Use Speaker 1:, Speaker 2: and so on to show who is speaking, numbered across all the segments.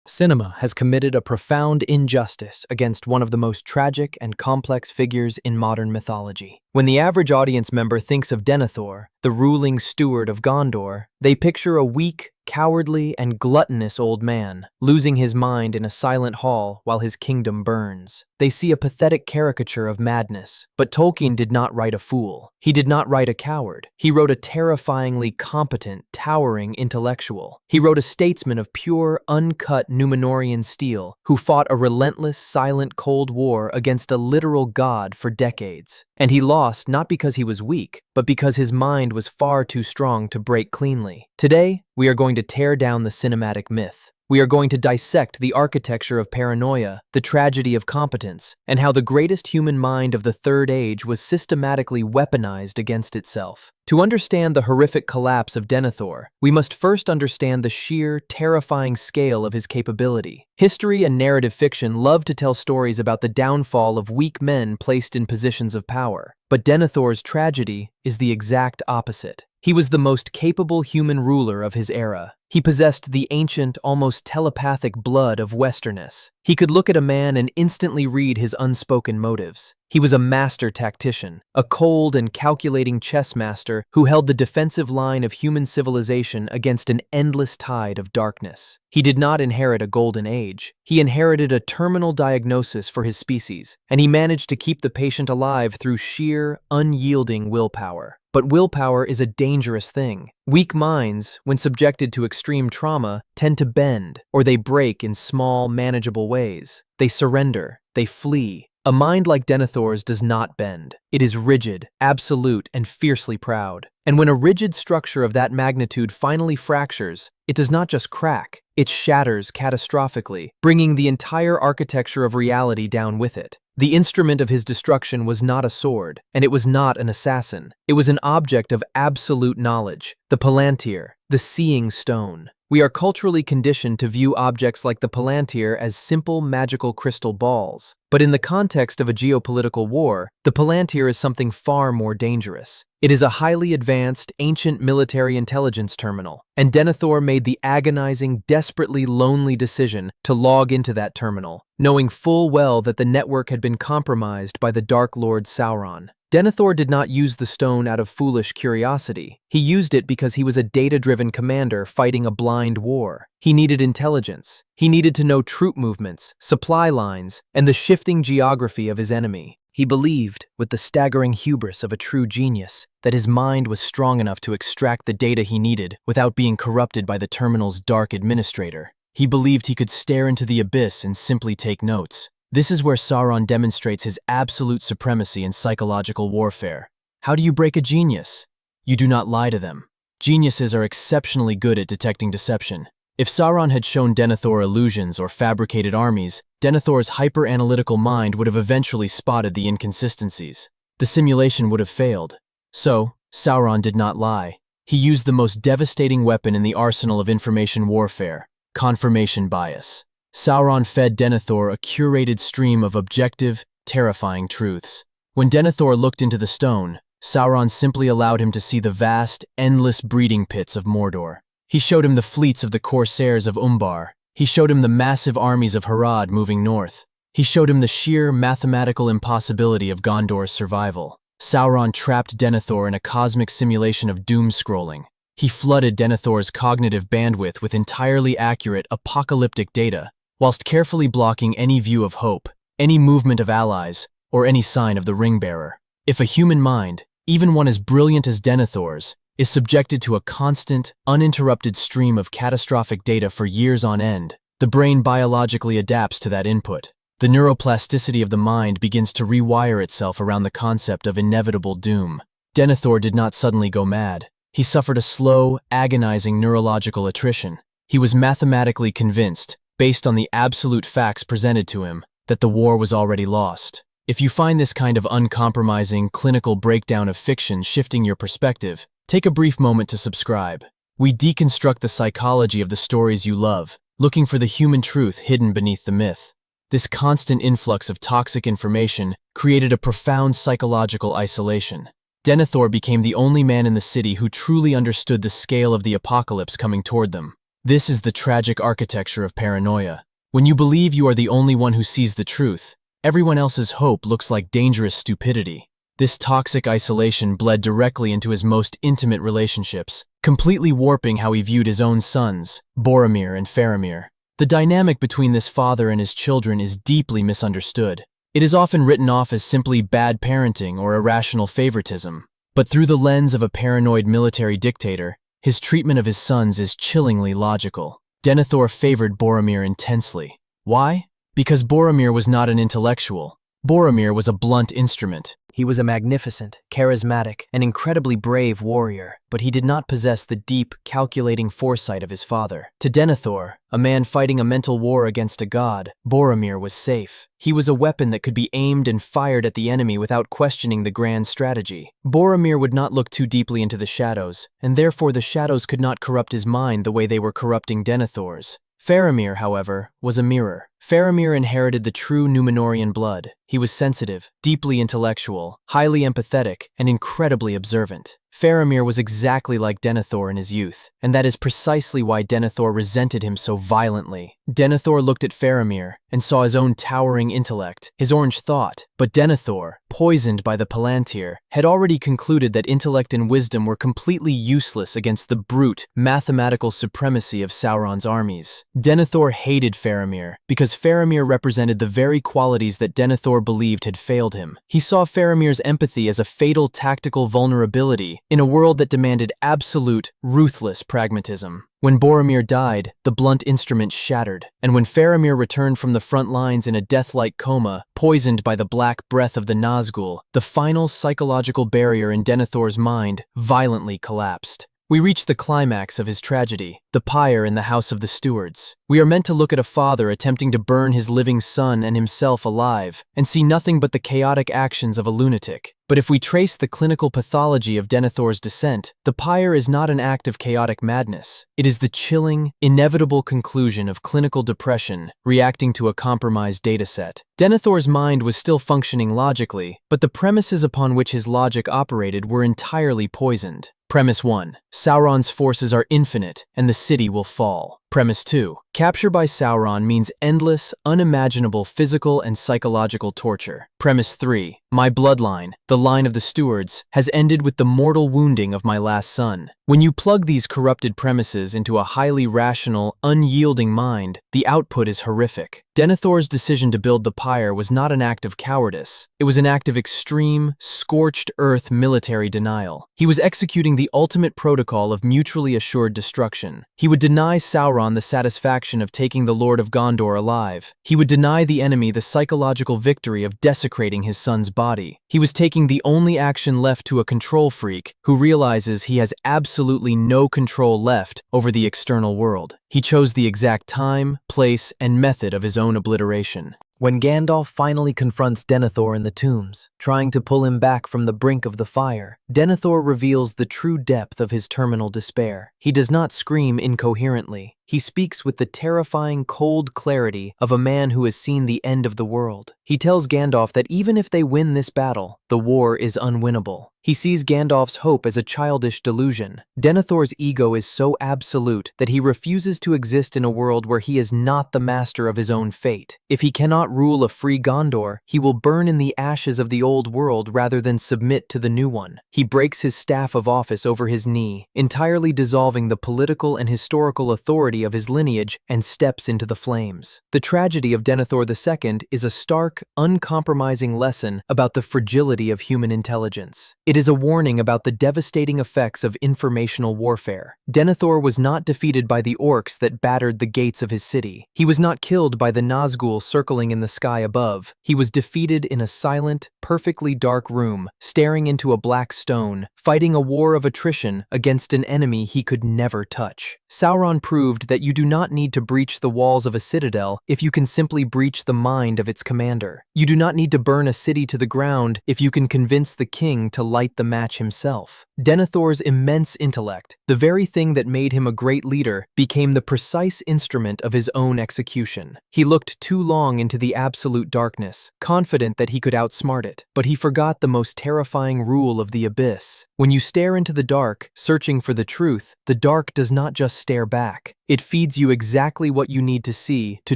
Speaker 1: Cinema has committed a profound injustice against one of the most tragic and complex figures in modern mythology. When the average audience member thinks of Denethor, the ruling steward of Gondor, they picture a weak, cowardly, and gluttonous old man, losing his mind in a silent hall while his kingdom burns. They see a pathetic caricature of madness, but Tolkien did not write a fool. He did not write a coward. He wrote a terrifyingly competent, towering intellectual. He wrote a statesman of pure, uncut Númenórean steel who fought a relentless, silent Cold War against a literal god for decades. And he lost not because he was weak, but because his mind was far too strong to break cleanly. Today, we are going to tear down the cinematic myth. We are going to dissect the architecture of paranoia, the tragedy of competence, and how the greatest human mind of the Third Age was systematically weaponized against itself. To understand the horrific collapse of Denethor, we must first understand the sheer, terrifying scale of his capability. History and narrative fiction love to tell stories about the downfall of weak men placed in positions of power. But Denethor's tragedy is the exact opposite. He was the most capable human ruler of his era. He possessed the ancient, almost telepathic blood of Westerness. He could look at a man and instantly read his unspoken motives. He was a master tactician, a cold and calculating chess master who held the defensive line of human civilization against an endless tide of darkness. He did not inherit a golden age. He inherited a terminal diagnosis for his species, and he managed to keep the patient alive through sheer, unyielding willpower. But willpower is a dangerous thing. Weak minds, when subjected to extreme trauma, tend to bend, or they break in small, manageable ways. They surrender, they flee. A mind like Denethor's does not bend. It is rigid, absolute, and fiercely proud. And when a rigid structure of that magnitude finally fractures, it does not just crack, it shatters catastrophically, bringing the entire architecture of reality down with it. The instrument of his destruction was not a sword, and it was not an assassin. It was an object of absolute knowledge, the Palantír, the seeing stone. We are culturally conditioned to view objects like the Palantír as simple magical crystal balls. But in the context of a geopolitical war, the Palantír is something far more dangerous. It is a highly advanced, ancient military intelligence terminal, and Denethor made the agonizing, desperately lonely decision to log into that terminal, knowing full well that the network had been compromised by the Dark Lord Sauron. Denethor did not use the stone out of foolish curiosity. He used it because he was a data-driven commander fighting a blind war. He needed intelligence. He needed to know troop movements, supply lines, and the shifting geography of his enemy. He believed, with the staggering hubris of a true genius, that his mind was strong enough to extract the data he needed without being corrupted by the terminal's dark administrator. He believed he could stare into the abyss and simply take notes. This is where Sauron demonstrates his absolute supremacy in psychological warfare. How do you break a genius? You do not lie to them. Geniuses are exceptionally good at detecting deception. If Sauron had shown Denethor illusions or fabricated armies, Denethor's hyper-analytical mind would have eventually spotted the inconsistencies. The simulation would have failed. So, Sauron did not lie. He used the most devastating weapon in the arsenal of information warfare: confirmation bias. Sauron fed Denethor a curated stream of objective, terrifying truths. When Denethor looked into the stone, Sauron simply allowed him to see the vast, endless breeding pits of Mordor. He showed him the fleets of the corsairs of Umbar. He showed him the massive armies of Harad moving north. He showed him the sheer mathematical impossibility of Gondor's survival. Sauron trapped Denethor in a cosmic simulation of doom scrolling. He flooded Denethor's cognitive bandwidth with entirely accurate, apocalyptic data, whilst carefully blocking any view of hope, any movement of allies, or any sign of the ring-bearer. If a human mind, even one as brilliant as Denethor's, is subjected to a constant, uninterrupted stream of catastrophic data for years on end, the brain biologically adapts to that input. The neuroplasticity of the mind begins to rewire itself around the concept of inevitable doom. Denethor did not suddenly go mad. He suffered a slow, agonizing neurological attrition. He was mathematically convinced, based on the absolute facts presented to him, that the war was already lost. If you find this kind of uncompromising, clinical breakdown of fiction shifting your perspective, take a brief moment to subscribe. We deconstruct the psychology of the stories you love, looking for the human truth hidden beneath the myth. This constant influx of toxic information created a profound psychological isolation. Denethor became the only man in the city who truly understood the scale of the apocalypse coming toward them. This is the tragic architecture of paranoia. When you believe you are the only one who sees the truth, everyone else's hope looks like dangerous stupidity. This toxic isolation bled directly into his most intimate relationships, completely warping how he viewed his own sons, Boromir and Faramir. The dynamic between this father and his children is deeply misunderstood. It is often written off as simply bad parenting or irrational favoritism. But through the lens of a paranoid military dictator, his treatment of his sons is chillingly logical. Denethor favored Boromir intensely. Why? Because Boromir was not an intellectual. Boromir was a blunt instrument.
Speaker 2: He was a magnificent, charismatic, and incredibly brave warrior, but he did not possess the deep, calculating foresight of his father. To Denethor, a man fighting a mental war against a god, Boromir was safe. He was a weapon that could be aimed and fired at the enemy without questioning the grand strategy. Boromir would not look too deeply into the shadows, and therefore the shadows could not corrupt his mind the way they were corrupting Denethor's. Faramir, however, was a mirror. Faramir inherited the true Númenórean blood. He was sensitive, deeply intellectual, highly empathetic, and incredibly observant. Faramir was exactly like Denethor in his youth, and that is precisely why Denethor resented him so violently. Denethor looked at Faramir and saw his own towering intellect, his orange thought, but Denethor, poisoned by the Palantír, had already concluded that intellect and wisdom were completely useless against the brute, mathematical supremacy of Sauron's armies. Denethor hated Faramir because Faramir represented the very qualities that Denethor believed had failed him. He saw Faramir's empathy as a fatal tactical vulnerability in a world that demanded absolute, ruthless pragmatism. When Boromir died, the blunt instrument shattered, and when Faramir returned from the front lines in a death-like coma, poisoned by the black breath of the Nazgul, the final psychological barrier in Denethor's mind violently collapsed. We reach the climax of his tragedy, the pyre in the House of the Stewards. We are meant to look at a father attempting to burn his living son and himself alive, and see nothing but the chaotic actions of a lunatic. But if we trace the clinical pathology of Denethor's descent, the pyre is not an act of chaotic madness. It is the chilling, inevitable conclusion of clinical depression reacting to a compromised dataset. Denethor's mind was still functioning logically, but the premises upon which his logic operated were entirely poisoned. Premise 1. Sauron's forces are infinite, and the city will fall. Premise 2. Capture by Sauron means endless, unimaginable physical and psychological torture. Premise 3. My bloodline, the line of the Stewards, has ended with the mortal wounding of my last son. When you plug these corrupted premises into a highly rational, unyielding mind, the output is horrific. Denethor's decision to build the pyre was not an act of cowardice. It was an act of extreme, scorched earth military denial. He was executing the ultimate protocol of mutually assured destruction. He would deny Sauron the satisfaction of taking the Lord of Gondor alive. He would deny the enemy the psychological victory of desecrating his son's body. He was taking the only action left to a control freak who realizes he has absolutely no control left over the external world. He chose the exact time, place, and method of his own obliteration. When Gandalf finally confronts Denethor in the tombs, trying to pull him back from the brink of the fire, Denethor reveals the true depth of his terminal despair. He does not scream incoherently. He speaks with the terrifying, cold clarity of a man who has seen the end of the world. He tells Gandalf that even if they win this battle, the war is unwinnable. He sees Gandalf's hope as a childish delusion. Denethor's ego is so absolute that he refuses to exist in a world where he is not the master of his own fate. If he cannot rule a free Gondor, he will burn in the ashes of the old world rather than submit to the new one. He breaks his staff of office over his knee, entirely dissolving the political and historical authority of his lineage, and steps into the flames. The tragedy of Denethor II is a stark, uncompromising lesson about the fragility of human intelligence. It is a warning about the devastating effects of informational warfare. Denethor was not defeated by the orcs that battered the gates of his city. He was not killed by the Nazgul circling in the sky above. He was defeated in a silent, perfectly dark room, staring into a black stone, fighting a war of attrition against an enemy he could never touch. Sauron proved that you do not need to breach the walls of a citadel if you can simply breach the mind of its commander. You do not need to burn a city to the ground if you can convince the king to light the match himself. Denethor's immense intellect, the very thing that made him a great leader, became the precise instrument of his own execution. He looked too long into the absolute darkness, confident that he could outsmart it.
Speaker 1: it, but he forgot the most terrifying rule of the abyss. When you stare into the dark, searching for the truth, the dark does not just stare back. It feeds you exactly what you need to see to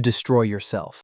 Speaker 1: destroy yourself.